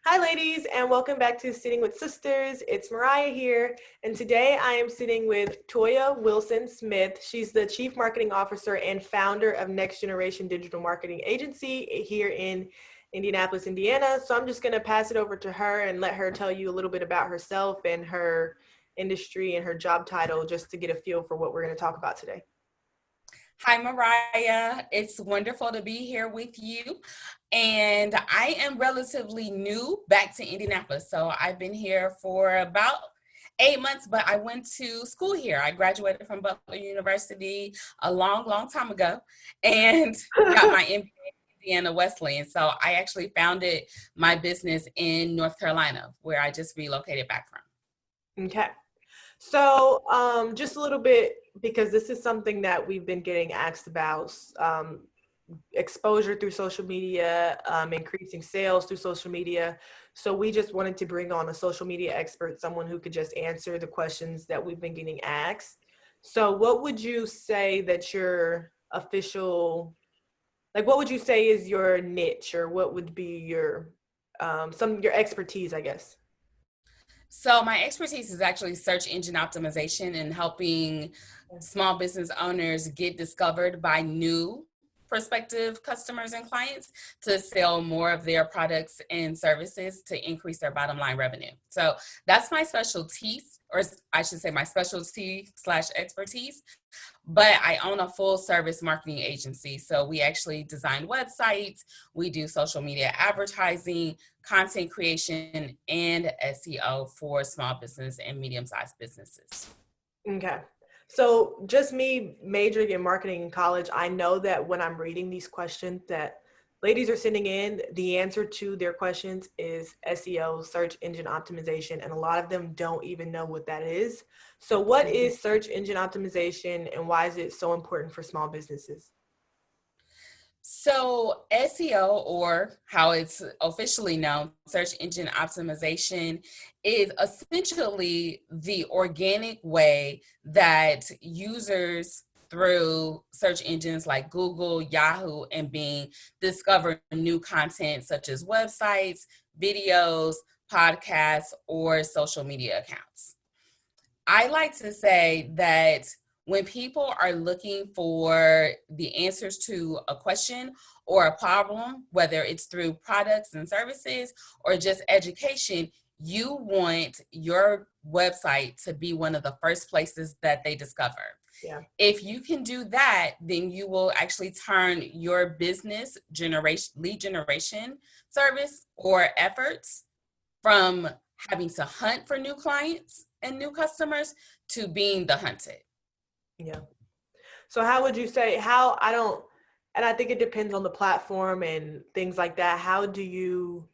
Hi, ladies, and welcome back to Sitting with Sisters. It's Mariah here, and today I am sitting with Toya Wilson Smith. She's the Chief Marketing Officer and founder of Next Generation Digital Marketing Agency here in Indianapolis, Indiana. So I'm just going to pass it over to her and let her tell you a little bit about herself and her industry and her job title, just to get a feel for what we're going to talk about today. Hi, Mariah. It's wonderful to be here with you. And I am relatively new back to Indianapolis. So I've been here for about 8 months, but I went to school here. I graduated from Butler University a long time ago and got my MBA at Indiana Wesleyan. So I actually founded my business in North Carolina, where I just relocated back from. Okay. So just a little bit, because this is something that we've been getting asked about, exposure through social media, increasing sales through social media. So we just wanted to bring on a social media expert, someone who could just answer the questions that we've been getting asked. So what would you say that your official, what would you say is your niche, or what would be your, your expertise, I guess? So my expertise is actually search engine optimization and helping small business owners get discovered by new prospective customers and clients to sell more of their products and services to increase their bottom line revenue. So that's my specialty, or I should say my specialty / expertise. But I own a full service marketing agency. So we actually design websites, we do social media advertising, content creation, and SEO for small business and medium-sized businesses. Okay. So just me majoring in marketing in college, I know that when I'm reading these questions that ladies are sending in, the answer to their questions is SEO, search engine optimization, and a lot of them don't even know what that is. So what is search engine optimization, and why is it so important for small businesses? So SEO, or how it's officially known, search engine optimization, is essentially the organic way that users through search engines like Google, Yahoo, and Bing discover new content such as websites, videos, podcasts, or social media accounts. I like to say that when people are looking for the answers to a question or a problem, whether it's through products and services or just education, you want your website to be one of the first places that they discover. Yeah. If you can do that, then you will actually turn your business lead generation service or efforts from having to hunt for new clients and new customers to being the hunted. Yeah. So how would you say, and I think it depends on the platform and things like that. How do you,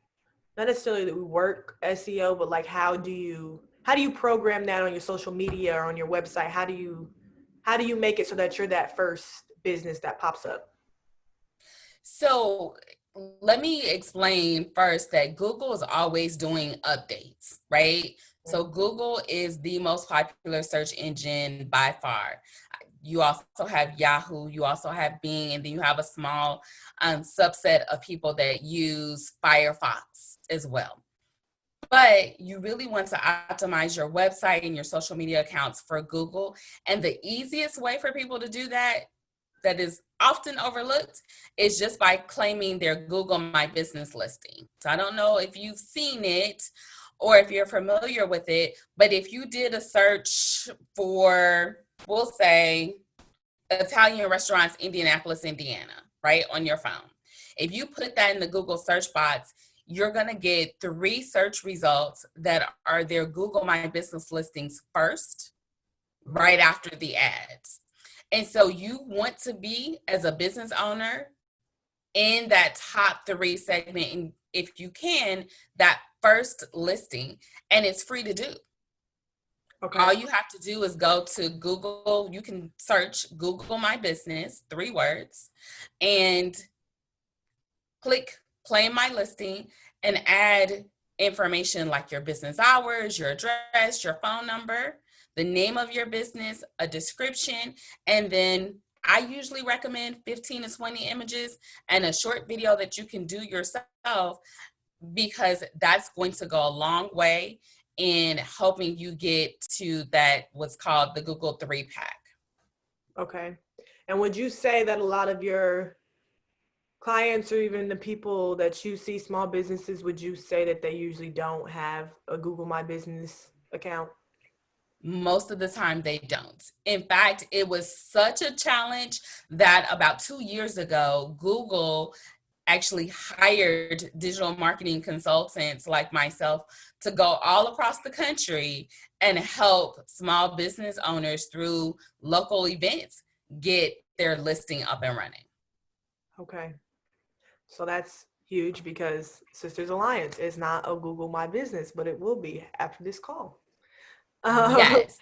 not necessarily that we work SEO, but like how do you program that on your social media or on your website? How do you make it so that you're that first business that pops up? So let me explain first that Google is always doing updates, right? So Google is the most popular search engine by far. You also have Yahoo, you also have Bing, and then you have a small subset of people that use Firefox as well. But you really want to optimize your website and your social media accounts for Google. And the easiest way for people to do that is often overlooked, is just by claiming their Google My Business listing. So I don't know if you've seen it or if you're familiar with it, but if you did a search for, we'll say, Italian restaurants, Indianapolis, Indiana, right, on your phone. If you put that in the Google search box, you're going to get 3 search results that are their Google My Business listings first, right after the ads. And so you want to be, as a business owner, in that top 3 segment, and if you can, that first listing, and it's free to do. Okay. All you have to do is go to Google. You can search Google My Business, 3 words, and click claim my listing and add information like your business hours, your address, your phone number, the name of your business, a description, and then I usually recommend 15 to 20 images and a short video that you can do yourself because that's going to go a long way in helping you get to that what's called the Google 3-pack. Okay. And would you say that a lot of your clients or even the people that you see, small businesses, would you say that they usually don't have a Google My Business account? Most of the time they don't. In fact, it was such a challenge that about 2 years ago, Google actually hired digital marketing consultants like myself to go all across the country and help small business owners through local events get their listing up and running. Okay. So that's huge because Sisters Alliance is not a Google My Business, but it will be after this call. Yes.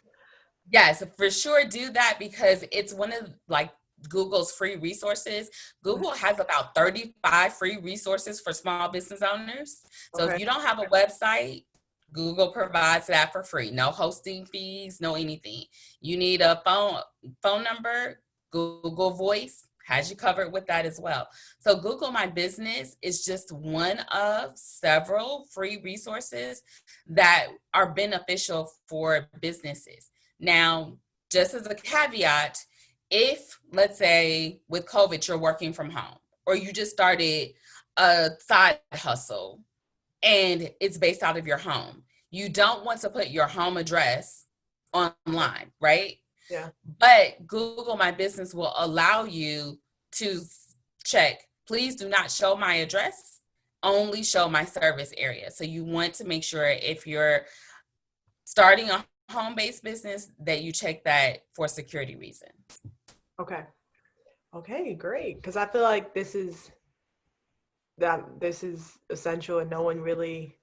Yes, for sure do that because it's one of like Google's free resources. Google has about 35 free resources for small business owners. So if Okay. you don't have a website, Google provides that for free. No hosting fees, no anything. You need a phone number, Google Voice has you covered with that as well. So Google My Business is just one of several free resources that are beneficial for businesses. Now, just as a caveat, if let's say with COVID, you're working from home or you just started a side hustle and it's based out of your home, you don't want to put your home address online, right? Yeah. But Google My Business will allow you to check, please do not show my address, only show my service area. So you want to make sure if you're starting a home-based business that you check that for security reasons. Okay. Okay, great. Because I feel like this is essential and no one really,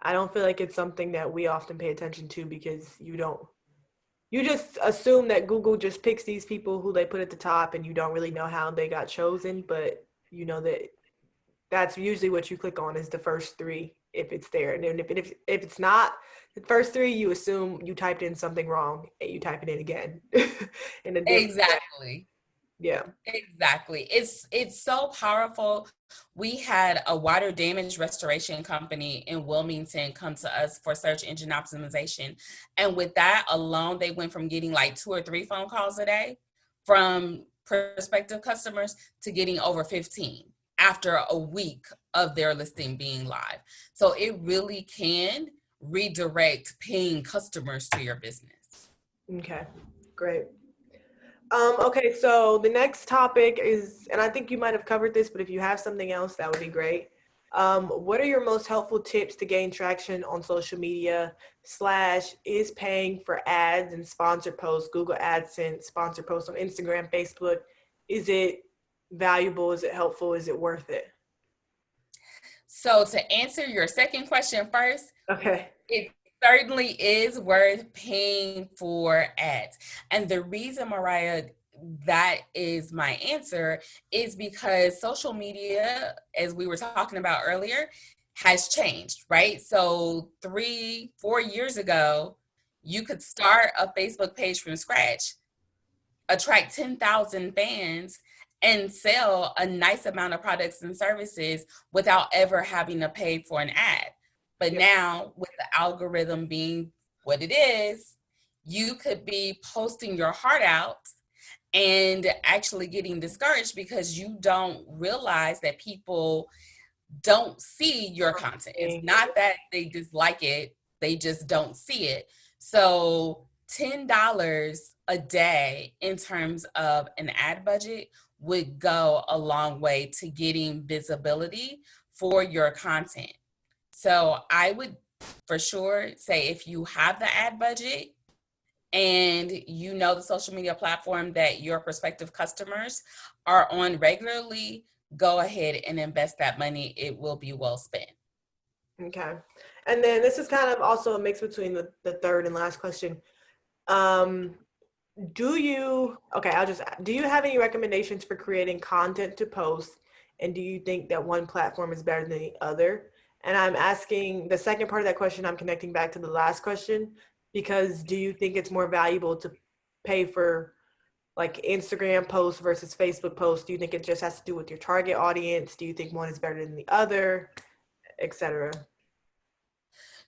I don't feel like it's something that we often pay attention to because you just assume that Google just picks these people who they put at the top and you don't really know how they got chosen, but you know that that's usually what you click on is the first three if it's there. And then if it's not the first three, you assume you typed in something wrong and you type it in again in a different way. Exactly. Yeah. Exactly. It's so powerful. We had a water damage restoration company in Wilmington come to us for search engine optimization. And with that alone, they went from getting like 2 or 3 phone calls a day from prospective customers to getting over 15 after a week of their listing being live. So it really can redirect paying customers to your business. Okay. Great. Okay, so the next topic is, and I think you might have covered this, but if you have something else, that would be great. What are your most helpful tips to gain traction on social media / is paying for ads and sponsored posts, Google AdSense, sponsored posts on Instagram, Facebook? Is it valuable? Is it helpful? Is it worth it? So to answer your second question first, Okay. it certainly is worth paying for ads. And the reason, Mariah, that is my answer is because social media, as we were talking about earlier, has changed, right? So 3, 4 years ago, you could start a Facebook page from scratch, attract 10,000 fans, and sell a nice amount of products and services without ever having to pay for an ad. But Yeah. now, with the algorithm being what it is, you could be posting your heart out and actually getting discouraged because you don't realize that people don't see your content. It's not that they dislike it, they just don't see it. So $10 a day in terms of an ad budget would go a long way to getting visibility for your content. So I would for sure say if you have the ad budget and you know the social media platform that your prospective customers are on regularly, go ahead and invest that money. It will be well spent. Okay. And then this is kind of also a mix between the third and last question. Um, do you have any recommendations for creating content to post? And do you think that one platform is better than the other? And I'm asking the second part of that question, I'm connecting back to the last question, because do you think it's more valuable to pay for like Instagram posts versus Facebook posts? Do you think it just has to do with your target audience? Do you think one is better than the other? etc.?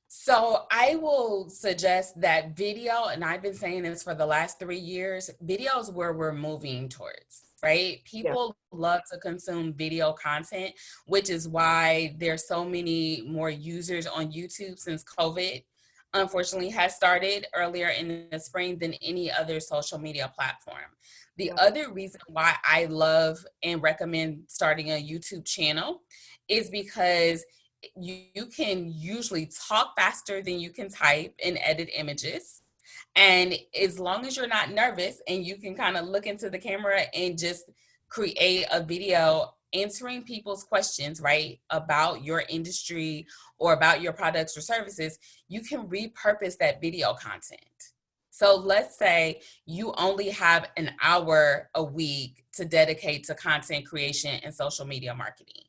So I will suggest that video, and I've been saying this for the last 3 years, video is where we're moving towards, right? Yeah. People love to consume video content, which is why there's so many more users on YouTube since COVID, unfortunately, has started earlier in the spring than any other social media platform. The Yeah. other reason why I love and recommend starting a YouTube channel is because you can usually talk faster than you can type and edit images. And as long as you're not nervous and you can kind of look into the camera and just create a video answering people's questions, right, about your industry or about your products or services, you can repurpose that video content. So let's say you only have an hour a week to dedicate to content creation and social media marketing.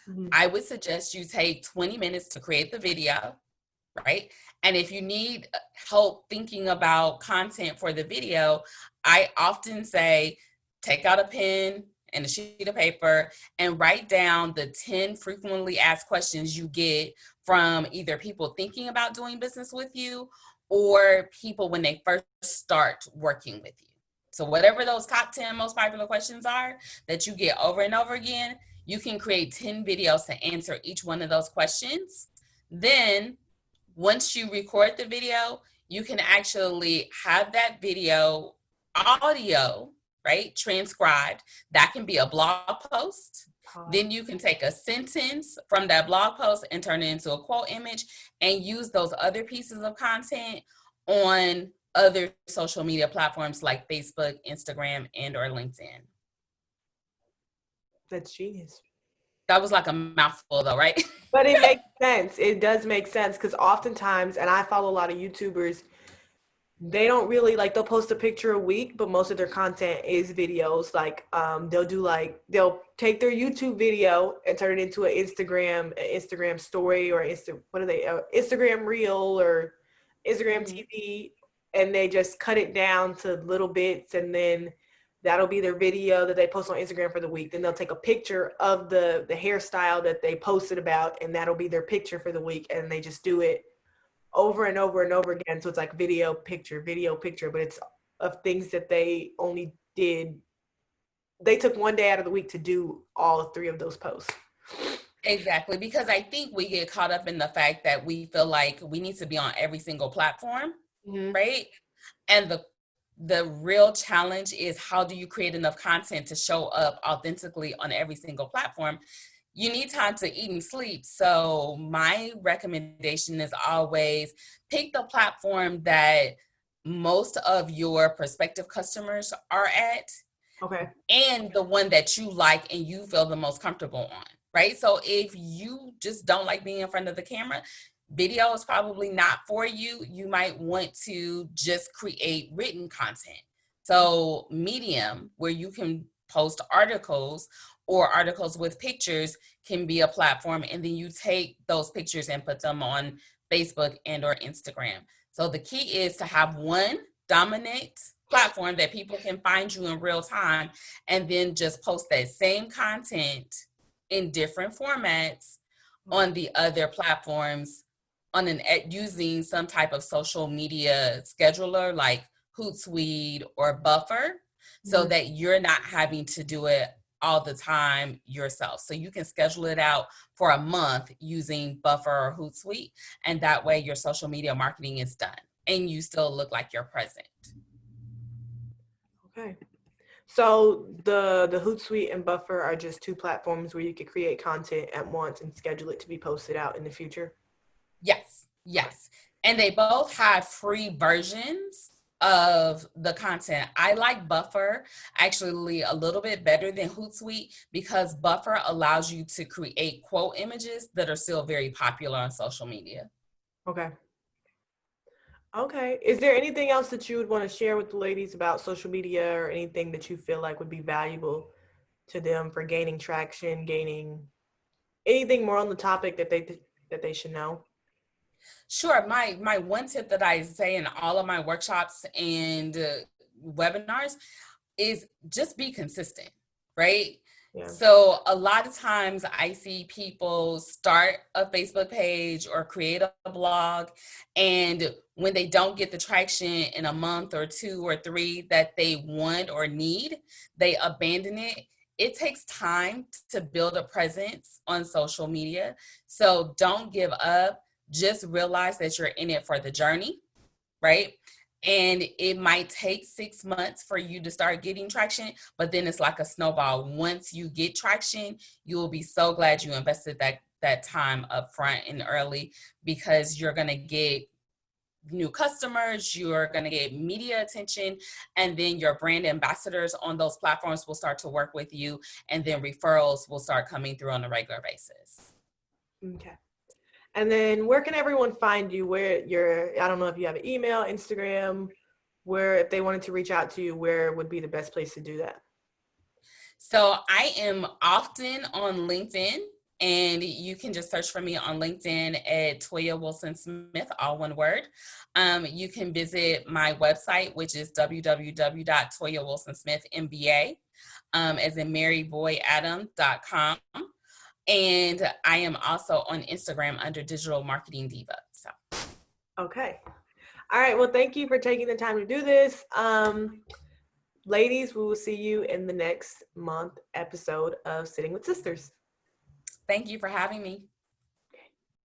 Mhm. I would suggest you take 20 minutes to create the video, right? And if you need help thinking about content for the video, I often say take out a pen and a sheet of paper and write down the 10 frequently asked questions you get from either people thinking about doing business with you or people when they first start working with you. So whatever those top 10 most popular questions are that you get over and over again, you can create 10 videos to answer each one of those questions. Then once you record the video, you can actually have that video audio, right, transcribed. That can be a blog post. Pause. Then you can take a sentence from that blog post and turn it into a quote image and use those other pieces of content on other social media platforms like Facebook, Instagram, and or LinkedIn. That's genius. That was like a mouthful though, right? But it makes sense. It does make sense because oftentimes, and I follow a lot of YouTubers, they don't really like, they'll post a picture a week, but most of their content is videos. Like they'll take their YouTube video and turn it into an Instagram story, or Instagram reel or Instagram Mhm. TV, and they just cut it down to little bits, and then that'll be their video that they post on Instagram for the week. Then they'll take a picture of the hairstyle that they posted about, and that'll be their picture for the week, and they just do it over and over and over again. So it's like video, picture, but it's of things that they only did. They took one day out of the week to do all three of those posts. Exactly, because I think we get caught up in the fact that we feel like we need to be on every single platform, Mm-hmm. right? And the real challenge is how do you create enough content to show up authentically on every single platform? You need time to eat and sleep. So my recommendation is always pick the platform that most of your prospective customers are at Okay. and the one that you like and you feel the most comfortable on, right? So if you just don't like being in front of the camera, video is probably not for you. You might want to just create written content. So Medium, where you can post articles or articles with pictures, can be a platform, and then you take those pictures and put them on Facebook and or Instagram. So the key is to have one dominant platform that people can find you in real time, and then just post that same content in different formats on the other platforms on using some type of social media scheduler like Hootsuite or Buffer, so Mm-hmm. that you're not having to do it all the time yourself. So you can schedule it out for a month using Buffer or Hootsuite, and that way your social media marketing is done and you still look like you're present. Okay. So the Hootsuite and Buffer are just two platforms where you could create content at once and schedule it to be posted out in the future. Yes, yes. And they both have free versions of the content. I like Buffer actually a little bit better than Hootsuite because Buffer allows you to create quote images that are still very popular on social media. Okay. Okay. Is there anything else that you would want to share with the ladies about social media, or anything that you feel like would be valuable to them for gaining traction, gaining anything more on the topic that they should know? Sure. My one tip that I say in all of my workshops and webinars is just be consistent, right? Yeah. So a lot of times I see people start a Facebook page or create a blog, and when they don't get the traction in a month or 2 or 3 that they want or need, they abandon it. It takes time to build a presence on social media. So don't give up. Just realize that you're in it for the journey, right? And it might take 6 months for you to start getting traction, but then it's like a snowball. Once you get traction, you will be so glad you invested that time up front and early, because you're going to get new customers, you're going to get media attention, and then your brand ambassadors on those platforms will start to work with you, and then referrals will start coming through on a regular basis. Okay. And then where can everyone find you? I don't know if you have an email, Instagram, where if they wanted to reach out to you, where would be the best place to do that? So I am often on LinkedIn, and you can just search for me on LinkedIn at Toya Wilson Smith, all one word. You can visit my website, which is www.toyawilsonsmithmba, as in maryboyadam.com. And I am also on Instagram under Digital Marketing Diva. So. Okay. All right. Well, thank you for taking the time to do this. Ladies, we will see you in the next month episode of Sitting with Sisters. Thank you for having me.